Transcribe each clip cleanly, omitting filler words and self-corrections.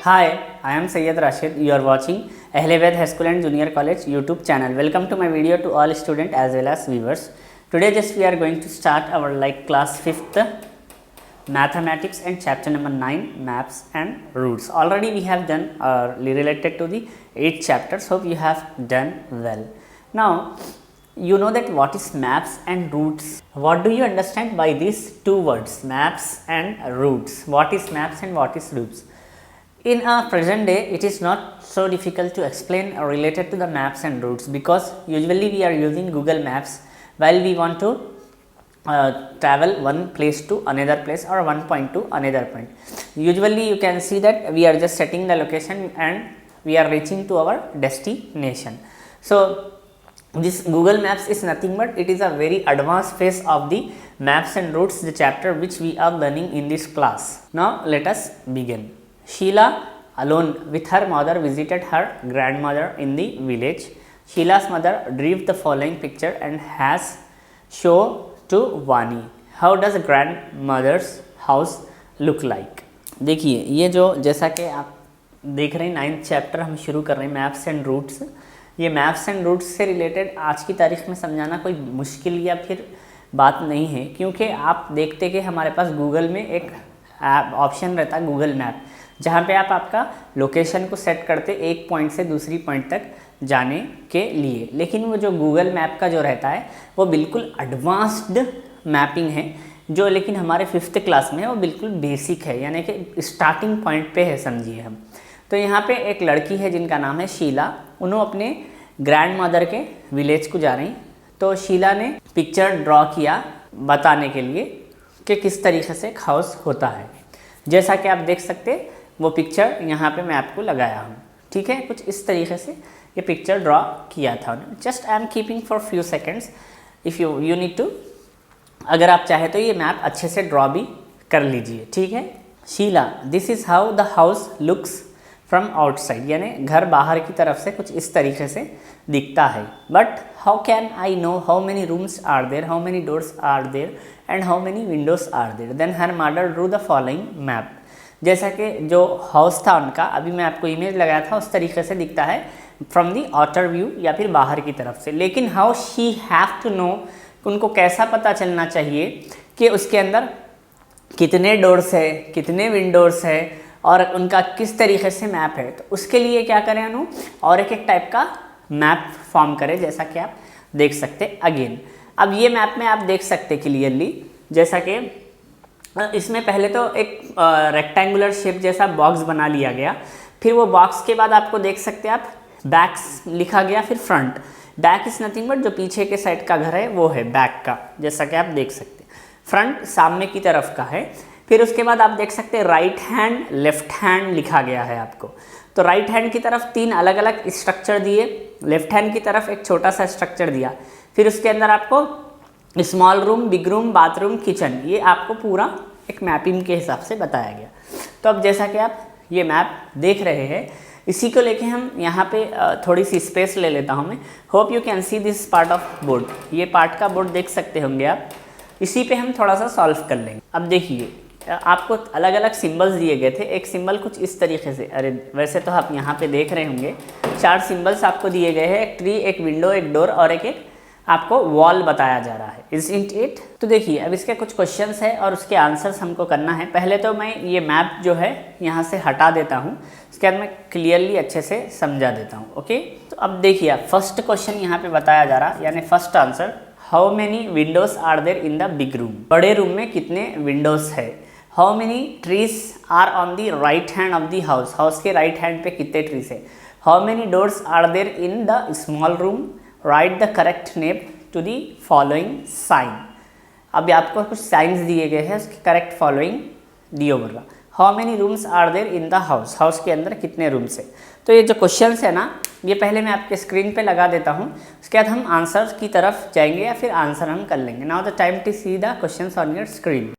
Hi, I am Sayyid Rashid. You are watching Ahlebed High School and Junior College YouTube channel. Welcome to my video to all students as well as viewers. Today just we are going to start our class 5th mathematics and chapter number 9 maps and roots. Already we have done related to the 8 chapters. Hope you have done well. Now you know that what is maps and roots. What do you understand by these two words, maps and roots? What is maps and what is roots? In our present day, it is not so difficult to explain related to the maps and routes, because usually we are using Google Maps while we want to travel one place to another place or one point to another point. Usually you can see that we are just setting the location and we are reaching to our destination. So this Google Maps is nothing but it is a very advanced phase of the maps and routes, the chapter which we are learning in this class. Now let us begin. Sheila, alone with her mother, visited her grandmother in the village. Sheila's mother drew the following picture and has shown to Vani. How does a grandmother's house look like? देखिए ये जो जैसा कि आप देख रहे हैं 9th chapter हम शुरू कर रहे हैं मैप्स एंड रूट्स. ये मैप्स एंड रूट्स से रिलेटेड आज की तारीख में समझाना कोई मुश्किल या फिर बात नहीं है, क्योंकि आप देखते कि हमारे पास गूगल में एक ऑप्शन रहता है गूगल मैप, जहाँ पे आप आपका लोकेशन को सेट करते एक पॉइंट से दूसरी पॉइंट तक जाने के लिए. लेकिन वो जो गूगल मैप का जो रहता है वो बिल्कुल एडवांस्ड मैपिंग है, जो लेकिन हमारे 5th क्लास में है वो बिल्कुल बेसिक है, यानी कि स्टार्टिंग पॉइंट पे है समझिए हम. तो यहाँ पे एक लड़की है जिनका नाम है शीला. उन्होंने अपने ग्रैंड मदर के विलेज को जा रही. तो शीला ने पिक्चर ड्रॉ किया बताने के लिए कि किस तरीके से एक हाउस होता है. जैसा कि आप देख सकते वो पिक्चर यहाँ पे मैं आपको लगाया हूँ. ठीक है, कुछ इस तरीके से ये पिक्चर ड्रॉ किया था. Just I am keeping for few seconds. If you need to, अगर आप चाहे तो ये मैप अच्छे से ड्रॉ भी कर लीजिए. ठीक है. Sheela, this is how the house looks from outside, यानी घर बाहर की तरफ से कुछ इस तरीके से दिखता है. But how can I know how many rooms are there, how many doors are there and how many windows are there. Then her mother drew the following map. जैसा कि जो हाउस था उनका, अभी मैं आपको इमेज लगाया था, उस तरीके से दिखता है फ्रॉम दी आउटर व्यू या फिर बाहर की तरफ से. लेकिन how she have to know, उनको कैसा पता चलना चाहिए कि उसके अंदर कितने डोर्स है, कितने विंडोज़ है और उनका किस तरीके से मैप है. तो उसके लिए क्या करें अनु, और एक टाइप का मैप फॉर्म करें, जैसा कि आप देख सकते अगेन. अब ये मैप में आप देख सकते क्लियरली, जैसा कि इसमें पहले तो एक रेक्टेंगुलर शेप जैसा बॉक्स बना लिया गया. फिर वो बॉक्स के बाद आपको देख सकते हैं आप बैक्स लिखा गया, फिर front. Back is nothing but जो पीछे के साइड का घर है वो है बैक का, जैसा कि आप देख सकते हैं. फ्रंट सामने की तरफ का है. फिर उसके बाद आप देख सकते हैं राइट हैंड लेफ्ट हैंड लिखा गया है आपको. तो राइट हैंड की तरफ 3 अलग अलग स्ट्रक्चर दिए, लेफ्ट हैंड की तरफ एक छोटा सा स्ट्रक्चर दिया. फिर उसके अंदर आपको small room, big room, bathroom, kitchen, ये आपको पूरा एक मैपिंग के हिसाब से बताया गया. तो अब जैसा कि आप ये मैप देख रहे हैं, इसी को लेके हम यहाँ पे थोड़ी सी स्पेस ले लेता हूँ मैं. Hope you can see this part of board. ये पार्ट का बोर्ड देख सकते होंगे आप. इसी पे हम थोड़ा सा सॉल्व कर लेंगे. अब देखिए आपको अलग अलग सिंबल्स दिए गए थे. एक सिंबल कुछ इस तरीके से, अरे वैसे तो आप यहाँ पे देख रहे होंगे 4 सिंबल्स आपको दिए गए हैं. एक ट्री, एक विंडो, एक डोर और एक आपको वॉल बताया जा रहा है. Isn't it? तो देखिए अब इसके कुछ क्वेश्चंस है और उसके आंसर्स हमको करना है. पहले तो मैं ये मैप जो है यहाँ से हटा देता हूँ, उसके बाद मैं क्लियरली अच्छे से समझा देता हूँ. ओके, तो अब देखिए आप फर्स्ट क्वेश्चन यहाँ पे बताया जा रहा, यानी first answer, how many windows are there in the big room. बड़े रूम में कितने विंडोज है. How many trees are on the right hand of the house. House के राइट हैंड पे कितने ट्रीज है. How many doors are there in the small room. Write the correct name to the following sign. अब आपको कुछ science दिए गए हैं, उसके करेक्ट फॉलोइंग दियो बोला. How many rooms are there in the house. House के अंदर कितने रूम्स है. तो ये जो क्वेश्चंस है ना, ये पहले मैं आपके स्क्रीन पे लगा देता हूँ, उसके बाद हम आंसर की तरफ जाएंगे या फिर आंसर हम कर लेंगे. Now the time to see the questions on your screen.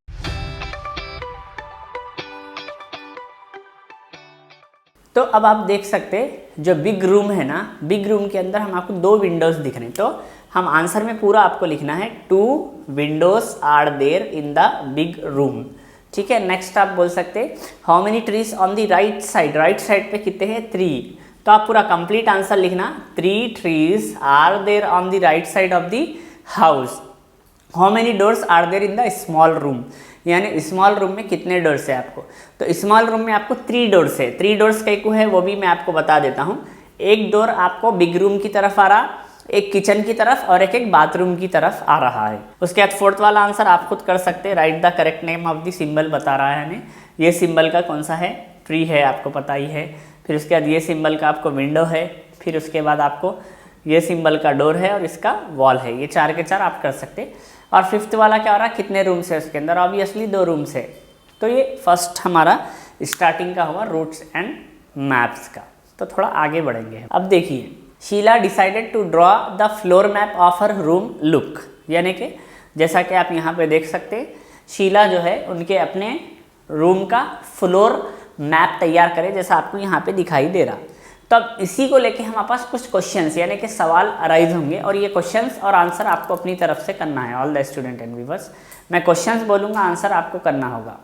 तो अब आप देख सकते जो बिग रूम है ना, बिग रूम के अंदर हम आपको 2 विंडोज़ दिख रहे हैं. तो हम आंसर में पूरा आपको लिखना है 2 windows are there in the big room. ठीक है। नेक्स्ट आप बोल सकते हैं how many trees on the right side, right side पे कितने हैं 3, तो आप पूरा कंप्लीट आंसर लिखना 3 trees are there on the right side of the house. How many doors are there in the small room, यानी स्मॉल रूम में कितने डोर्स है आपको, तो स्मॉल रूम में आपको 3 डोर्स है। 3 डोर्स कई को है वो भी मैं आपको बता देता हूँ। एक डोर आपको बिग रूम की तरफ आ रहा, एक किचन की तरफ और एक बाथरूम की तरफ आ रहा है। उसके बाद फोर्थ वाला आंसर आप खुद कर सकते हैं, right the correct name of the symbol बता रहा है हमें। ये सिंबल का कौन सा है, ट्री है, आपको पता ही है। फिर उसके बाद ये सिंबल का आपको विंडो है, फिर उसके बाद आपको ये सिंबल का डोर है और इसका वॉल है। ये 4 के 4 आप कर सकते। और फिफ्थ वाला क्या हो रहा है, कितने रूम्स है उसके अंदर, ऑब्वियसली 2 रूम्स है। तो ये फर्स्ट हमारा स्टार्टिंग का हुआ रूट्स एंड मैप्स का। तो थोड़ा आगे बढ़ेंगे। अब देखिए, Sheela decided to draw the floor map of her room look, यानी कि जैसा कि आप यहाँ पे देख सकते हैं, शीला जो है उनके अपने रूम का फ्लोर मैप तैयार करे, जैसा आपको यहाँ पे दिखाई दे रहा। तब इसी को लेके हमारे पास कुछ क्वेश्चंस यानी कि सवाल अराइज होंगे और ये क्वेश्चंस और आंसर आपको अपनी तरफ से करना है। All the student and viewers, मैं क्वेश्चंस बोलूँगा, आंसर आपको करना होगा।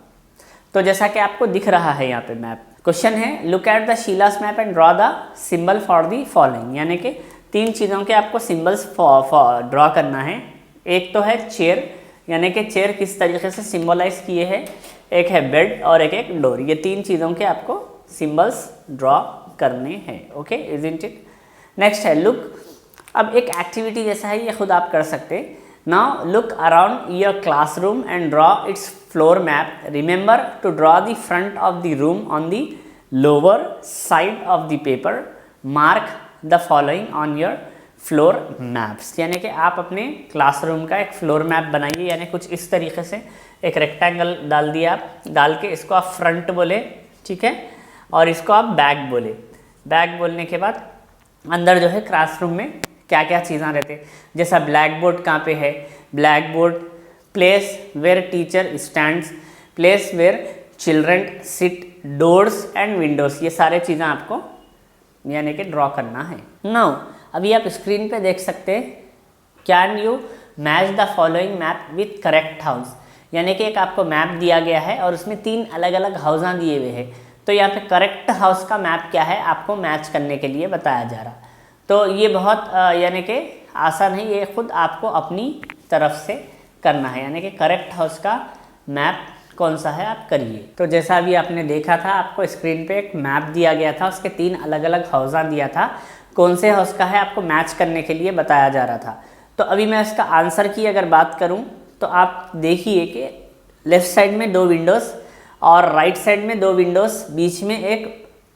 तो जैसा कि आपको दिख रहा है यहाँ पे मैप, क्वेश्चन है look at the Sheela's map and draw the symbol for the following, यानी कि 3 चीज़ों के आपको सिंबल्स ड्रॉ करना है। एक तो है चेयर, यानी कि चेयर किस तरीके से सिंबलाइज किए हैं, एक है बेड और एक डोर। ये 3 चीज़ों के आपको सिंबल्स ड्रॉ करने हैं। Okay, isn't it. नेक्स्ट है लुक। अब एक एक्टिविटी जैसा है, ये खुद आप कर सकते हैं। Now look around your classroom and draw its floor map. Remember to draw the front of the room on the lower side of the paper. Mark the following on your floor maps, यानी कि आप अपने classroom का एक floor map बनाइए, यानी कुछ इस तरीके से एक रेक्टेंगल डाल दिया आप, डाल के इसको आप फ्रंट बोले, ठीक है, और इसको आप बैक बोले। बैक बोलने के बाद अंदर जो है क्लासरूम में क्या क्या चीज़ें रहते हैं, जैसा ब्लैक बोर्ड कहाँ पे है, blackboard, place where teacher stands, place where children sit, doors and windows, ये सारे चीज़ें आपको यानी कि ड्रॉ करना है। नाउ अभी आप स्क्रीन पे देख सकते हैं, can you match the following map with correct house, यानी कि एक आपको मैप दिया गया है और उसमें 3 अलग अलग हाउसा दिए हुए हैं। तो यहाँ पे करेक्ट हाउस का मैप क्या है आपको मैच करने के लिए बताया जा रहा। तो ये बहुत यानी कि आसान है, ये खुद आपको अपनी तरफ से करना है, यानी कि करेक्ट हाउस का मैप कौन सा है आप करिए। तो जैसा अभी आपने देखा था, आपको स्क्रीन पे एक मैप दिया गया था, उसके 3 अलग अलग हाउसा दिया था, कौन से हाउस का है आपको मैच करने के लिए बताया जा रहा था। तो अभी मैं इसका आंसर की अगर बात करूं तो आप देखिए कि लेफ़्ट साइड में 2 विंडोज़ और राइट साइड में 2 विंडोज़, बीच में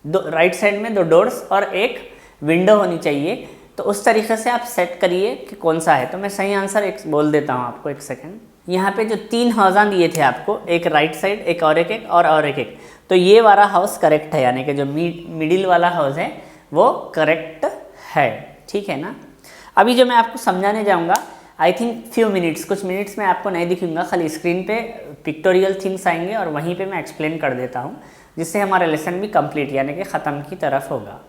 राइट साइड में 2 डोर्स और एक विंडो होनी चाहिए। तो उस तरीके से आप सेट करिए कि कौन सा है। तो मैं सही आंसर एक बोल देता हूँ आपको, एक सेकेंड। यहाँ पे जो 3 हाउसा दिए थे आपको, एक राइट साइड, एक और एक, तो ये वाला हाउस करेक्ट है, यानी कि जो मिडिल वाला हाउस है वो करेक्ट है, ठीक है ना। अभी जो मैं आपको समझाने जाऊँगा, आई थिंक फ्यू मिनट्स, कुछ मिनट्स में आपको नहीं दिखूंगा, खाली स्क्रीन पे पिक्टोरियल थिंग्स आएंगे और वहीं पे मैं एक्सप्लेन कर देता हूँ, जिससे हमारा लेसन भी कंप्लीट यानी कि ख़त्म की तरफ होगा।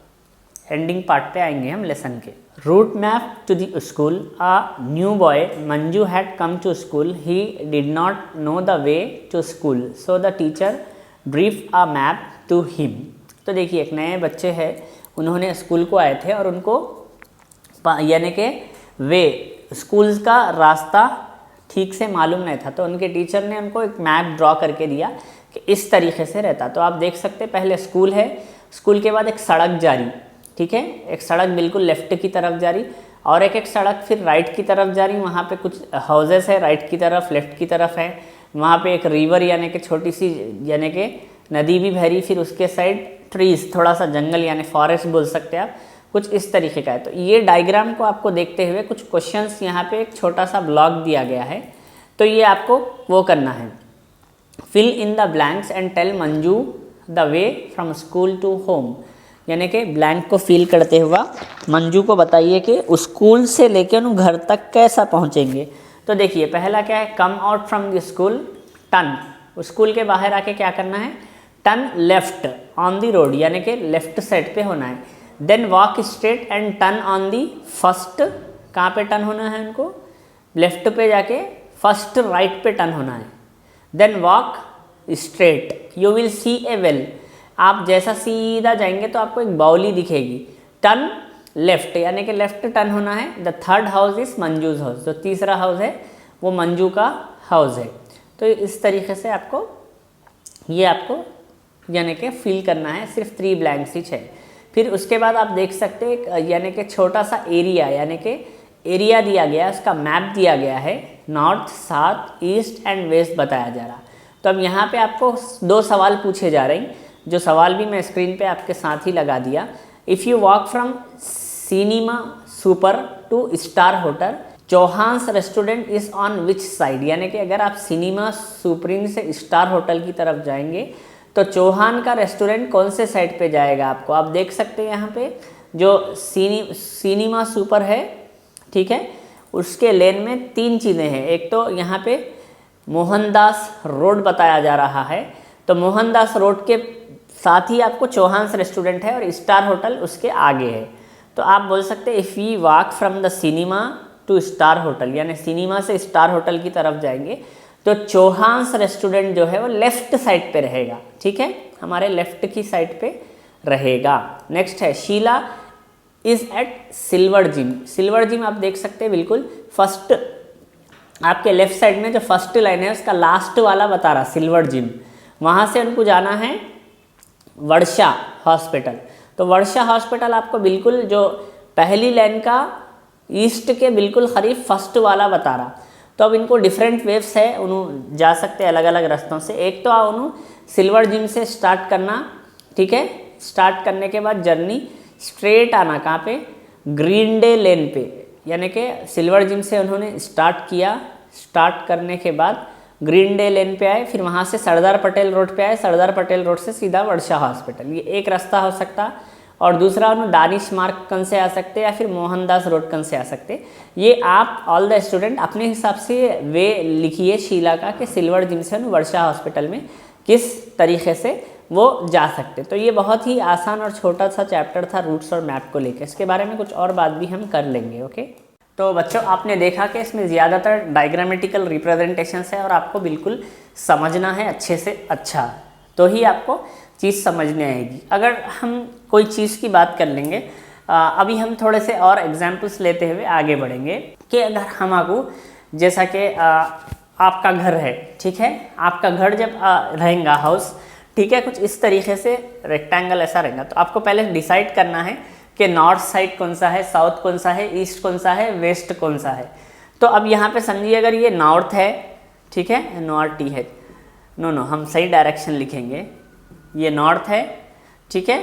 एंडिंग पार्ट पे आएंगे हम लेसन के। Route map to the school. A new boy Manju had come to school, he did not know the way to school, so the teacher brief a map to him. तो देखिए, एक नए बच्चे हैं, उन्होंने स्कूल को आए थे और उनको यानी कि वे स्कूल का रास्ता ठीक से मालूम नहीं था, तो उनके टीचर ने उनको एक मैप ड्रॉ करके दिया कि इस तरीके से रहता। तो आप देख सकते हैं, पहले स्कूल है, स्कूल के बाद एक सड़क जा रही, ठीक है, एक सड़क बिल्कुल लेफ्ट की तरफ जा रही और एक सड़क फिर राइट की तरफ जा रही। वहाँ पे कुछ हाउसेस है राइट की तरफ, लेफ्ट की तरफ है। वहाँ पे एक रिवर यानी कि छोटी सी यानी कि नदी भी बह रही, फिर उसके साइड ट्रीज, थोड़ा सा जंगल यानी फॉरेस्ट बोल सकते हैं आप, कुछ इस तरीके का है। तो ये डायग्राम को आपको देखते हुए कुछ क्वेश्चंस यहाँ पे एक छोटा सा ब्लॉग दिया गया है, तो ये आपको वो करना है, fill in the blanks and tell Manju the way from school to home, यानी कि ब्लैंक को फिल करते हुआ मंजू को बताइए कि स्कूल से लेकर उन घर तक कैसा पहुँचेंगे। तो देखिए, पहला क्या है, come out from the school, turn, school के बाहर आके क्या करना है, turn left on the road, यानी कि लेफ्ट साइड पे होना है। Then walk straight and turn on the first, कहाँ पे टर्न होना है उनको, लेफ्ट पे जाके फर्स्ट राइट पे टर्न होना है। Then walk straight you will see a well, आप जैसा सीधा जाएंगे तो आपको एक बाउली दिखेगी। टर्न लेफ्ट यानी कि लेफ्ट टर्न होना है। The third house is Manju's house, जो तीसरा हाउस है वो मंजू का हाउस है। तो इस तरीके से आपको ये आपको यानी कि फिल करना है, सिर्फ 3 ब्लैंक्स ही है। फिर उसके बाद आप देख सकते हैं यानी कि छोटा सा एरिया यानी कि एरिया दिया गया, उसका मैप दिया गया है, north south east and west बताया जा रहा। तो अब यहाँ पे आपको 2 सवाल पूछे जा रहे हैं, जो सवाल भी मैं स्क्रीन पे आपके साथ ही लगा दिया। If you walk from cinema super to star hotel, Chauhan's restaurant is on which side, यानी कि अगर आप सिनेमा सुप्रीम से स्टार होटल की तरफ जाएंगे तो चौहान का रेस्टोरेंट कौन से साइड पे जाएगा आपको। आप देख सकते हैं यहाँ पे जो सिनेमा सुपर है, ठीक है, उसके लेन में 3 चीज़ें हैं। एक तो यहाँ पे मोहनदास रोड बताया जा रहा है, तो मोहनदास रोड के साथ ही आपको चौहान्स रेस्टोरेंट है और स्टार होटल उसके आगे है। तो आप बोल सकते हैं if we walk from the cinema to star hotel, यानी सिनेमा से स्टार होटल की तरफ जाएंगे तो चौहान्स रेस्टोरेंट जो है वो लेफ्ट साइड पे रहेगा, ठीक है, हमारे लेफ्ट की साइड पे रहेगा। नेक्स्ट है Sheela is at silver gym. Silver gym आप देख सकते हैं बिल्कुल फर्स्ट आपके लेफ्ट साइड में जो फर्स्ट लाइन है उसका लास्ट वाला बता रहा सिल्वर जिम। वहाँ से उनको जाना है वर्षा हॉस्पिटल। तो वर्षा हॉस्पिटल आपको बिल्कुल जो पहली लाइन का ईस्ट के बिल्कुल करीब फर्स्ट वाला बता रहा। तो अब इनको डिफरेंट वेव्स है, उन्होंने जा सकते हैं अलग अलग रास्तों से। एक तो उन्होंने सिल्वर जिम से स्टार्ट करना, ठीक है, स्टार्ट करने के बाद जर्नी स्ट्रेट आना कहाँ पे, ग्रीन डे लेन पे, यानी कि सिल्वर जिम से उन्होंने स्टार्ट किया, स्टार्ट करने के बाद ग्रीन डे लेन पे आए, फिर वहाँ से सरदार पटेल रोड पे आए, सरदार पटेल रोड से सीधा वर्षा हॉस्पिटल, ये एक रास्ता हो सकता। और दूसरा उन्होंने दानिश मार्ग कन से आ सकते या फिर मोहनदास रोड कन से आ सकते। ये आप ऑल द स्टूडेंट अपने हिसाब से वे लिखिए शीला का कि सिल्वर जिम से वर्षा हॉस्पिटल में किस तरीके से वो जा सकते। तो ये बहुत ही आसान और छोटा सा चैप्टर था रूट्स और मैप को लेकर, इसके बारे में कुछ और बात भी हम कर लेंगे। ओके, तो बच्चों आपने देखा कि इसमें ज़्यादातर डायग्रामेटिकल रिप्रेजेंटेशंस है और आपको बिल्कुल समझना है अच्छे से अच्छा, तो ही आपको चीज़ समझने आएगी। अगर हम कोई चीज़ की बात कर लेंगे, अभी हम थोड़े से और एग्जाम्पल्स लेते हुए आगे बढ़ेंगे कि अगर हम आपको जैसा कि आपका घर है, ठीक है, आपका घर जब रहेगा हाउस, ठीक है, कुछ इस तरीके से रेक्टेंगल ऐसा रहेगा, तो आपको पहले डिसाइड करना है कि नॉर्थ साइड कौन सा है, साउथ कौन सा है, ईस्ट कौन सा है, वेस्ट कौन सा है। तो अब यहाँ पे समझिए अगर ये नॉर्थ है, ठीक है, नॉर्थ ही है, नो हम सही डायरेक्शन लिखेंगे, ये नॉर्थ है, ठीक है,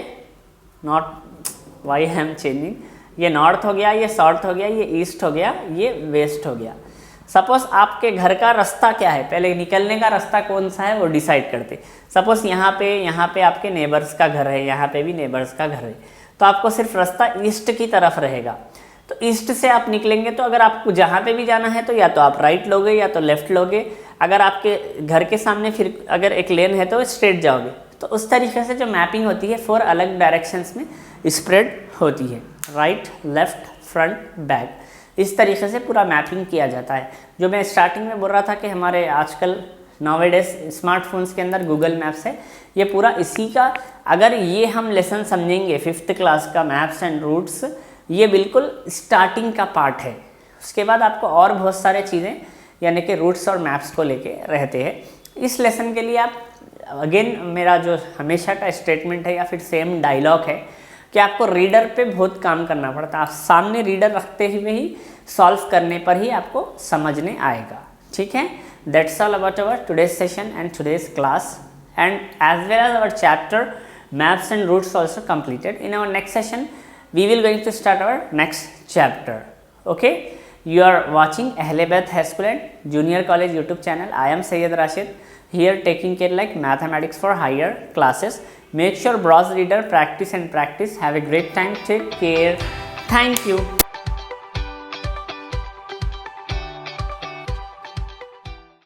north, why I am changing, ये नॉर्थ हो गया, ये साउथ हो गया, ये ईस्ट हो गया, ये वेस्ट हो गया। सपोज आपके घर का रास्ता क्या है, पहले निकलने का रास्ता कौन सा है वो डिसाइड करते। सपोज यहाँ पे आपके नेबर्स का घर है, यहाँ पे भी नेबर्स का घर है, तो आपको सिर्फ रास्ता ईस्ट की तरफ रहेगा। तो ईस्ट से आप निकलेंगे तो अगर आपको जहाँ पे भी जाना है तो या तो आप राइट लोगे या तो लेफ्ट लोगे। अगर आपके घर के सामने फिर अगर एक लेन है तो स्ट्रेट जाओगे। तो उस तरीके से जो मैपिंग होती है 4 अलग डायरेक्शंस में स्प्रेड होती है, राइट, लेफ्ट, फ्रंट, बैक, इस तरीके से पूरा मैपिंग किया जाता है। जो मैं स्टार्टिंग में बोल रहा था कि हमारे आजकल नाउअडेज स्मार्टफोन्स के अंदर गूगल मैप्स है, ये पूरा इसी का, अगर ये हम लेसन समझेंगे 5th क्लास का मैप्स एंड रूट्स, ये बिल्कुल स्टार्टिंग का पार्ट है। उसके बाद आपको और बहुत सारे चीज़ें यानी कि रूट्स और मैप्स को लेके रहते हैं। इस लेसन के लिए आप अगेन मेरा जो हमेशा का स्टेटमेंट है या फिर सेम डायलॉग है कि आपको रीडर पे बहुत काम करना पड़ता है। आप सामने रीडर रखते हुए ही सॉल्व करने पर ही आपको समझने आएगा, ठीक है। That's all about our today's session and today's class and as well as our chapter maps and routes also completed. In our next session we will going to start our next chapter. Okay, you are watching Ahle Baith High School and Junior College YouTube channel. I am Sayyid Rashid here taking care like mathematics for higher classes. Make sure browse reader, practice and practice. Have a great time, take care, thank you.